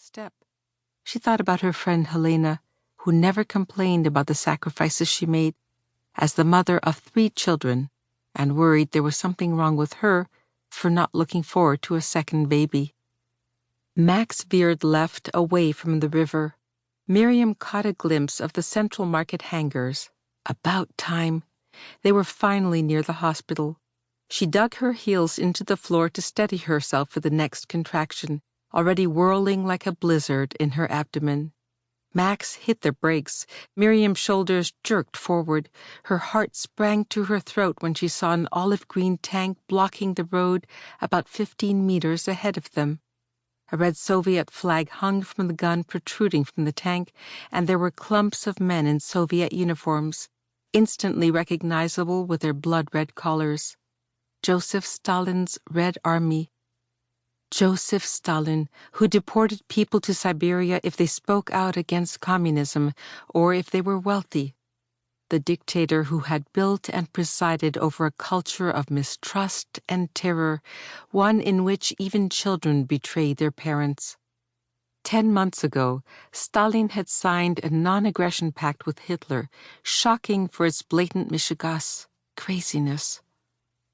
step. She thought about her friend Helena, who never complained about the sacrifices she made, as the mother of 3 children, and worried there was something wrong with her for not looking forward to a second baby. Max veered left away from the river. Miriam caught a glimpse of the Central Market hangars. About time. They were finally near the hospital. She dug her heels into the floor to steady herself for the next contraction, already whirling like a blizzard in her abdomen. Max hit the brakes. Miriam's shoulders jerked forward. Her heart sprang to her throat when she saw an olive-green tank blocking the road about 15 meters ahead of them. A red Soviet flag hung from the gun protruding from the tank, and there were clumps of men in Soviet uniforms, instantly recognizable with their blood-red collars. Joseph Stalin's Red Army. Joseph Stalin, who deported people to Siberia if they spoke out against communism or if they were wealthy. The dictator who had built and presided over a culture of mistrust and terror, one in which even children betrayed their parents. 10 months ago, Stalin had signed a non-aggression pact with Hitler, shocking for its blatant mishigas, craziness.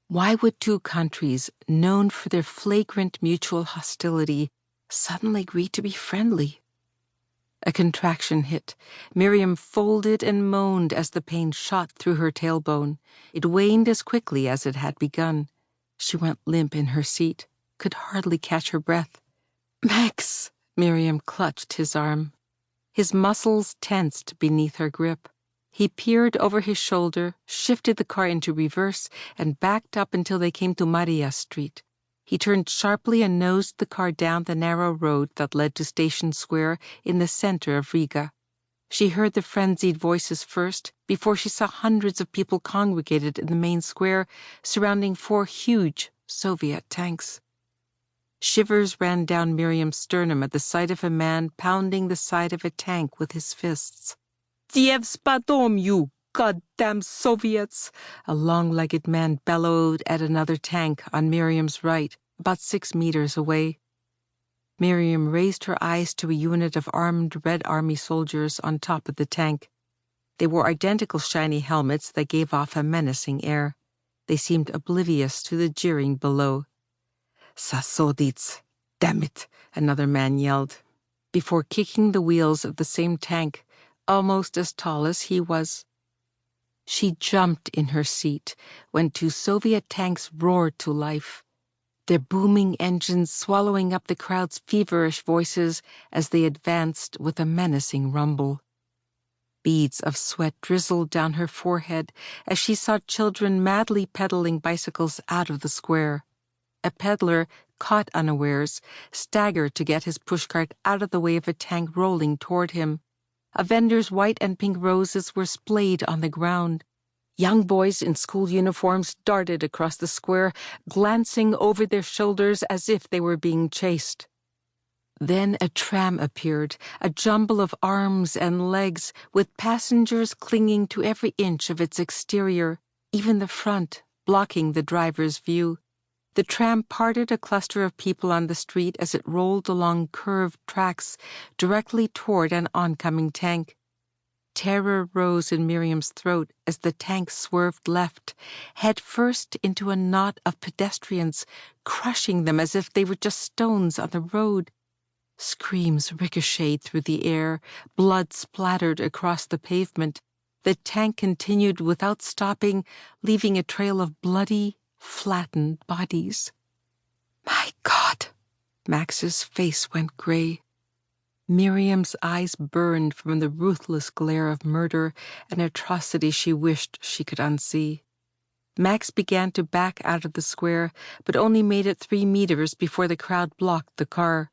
Why would 2 countries, known for their flagrant mutual hostility, suddenly agree to be friendly? A contraction hit. Miriam folded and moaned as the pain shot through her tailbone. It waned as quickly as it had begun. She went limp in her seat, could hardly catch her breath. "Max!" Miriam clutched his arm. His muscles tensed beneath her grip. He peered over his shoulder, shifted the car into reverse, and backed up until they came to Maria Street. He turned sharply and nosed the car down the narrow road that led to Station Square in the center of Riga. She heard the frenzied voices first, before she saw hundreds of people congregated in the main square, surrounding 4 huge Soviet tanks. Shivers ran down Miriam's sternum at the sight of a man pounding the side of a tank with his fists. "Diev's padom, you goddamn Soviets!" A long-legged man bellowed at another tank on Miriam's right, about 6 meters away. Miriam raised her eyes to a unit of armed Red Army soldiers on top of the tank. They wore identical shiny helmets that gave off a menacing air. They seemed oblivious to the jeering below. "Sasodits, damn it," another man yelled, before kicking the wheels of the same tank, almost as tall as he was. She jumped in her seat when 2 Soviet tanks roared to life, their booming engines swallowing up the crowd's feverish voices as they advanced with a menacing rumble. Beads of sweat drizzled down her forehead as she saw children madly pedaling bicycles out of the square. A peddler, caught unawares, staggered to get his pushcart out of the way of a tank rolling toward him. A vendor's white and pink roses were splayed on the ground. Young boys in school uniforms darted across the square, glancing over their shoulders as if they were being chased. Then a tram appeared, a jumble of arms and legs, with passengers clinging to every inch of its exterior, even the front, blocking the driver's view. The tram parted a cluster of people on the street as it rolled along curved tracks directly toward an oncoming tank. Terror rose in Miriam's throat as the tank swerved left, head first into a knot of pedestrians, crushing them as if they were just stones on the road. Screams ricocheted through the air, blood splattered across the pavement. The tank continued without stopping, leaving a trail of bloody, flattened bodies. "My God!" Max's face went gray. Miriam's eyes burned from the ruthless glare of murder, an atrocity she wished she could unsee. Max began to back out of the square, but only made it 3 meters before the crowd blocked the car.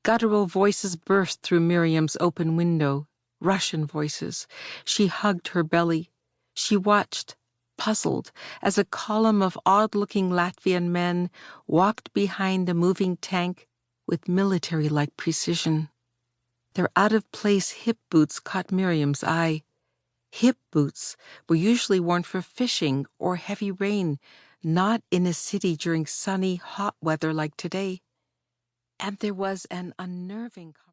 Guttural voices burst through Miriam's open window, Russian voices. She hugged her belly. She watched, puzzled, as a column of odd-looking Latvian men walked behind a moving tank with military-like precision. Their out-of-place hip boots caught Miriam's eye. Hip boots were usually worn for fishing or heavy rain, not in a city during sunny, hot weather like today. And there was an unnerving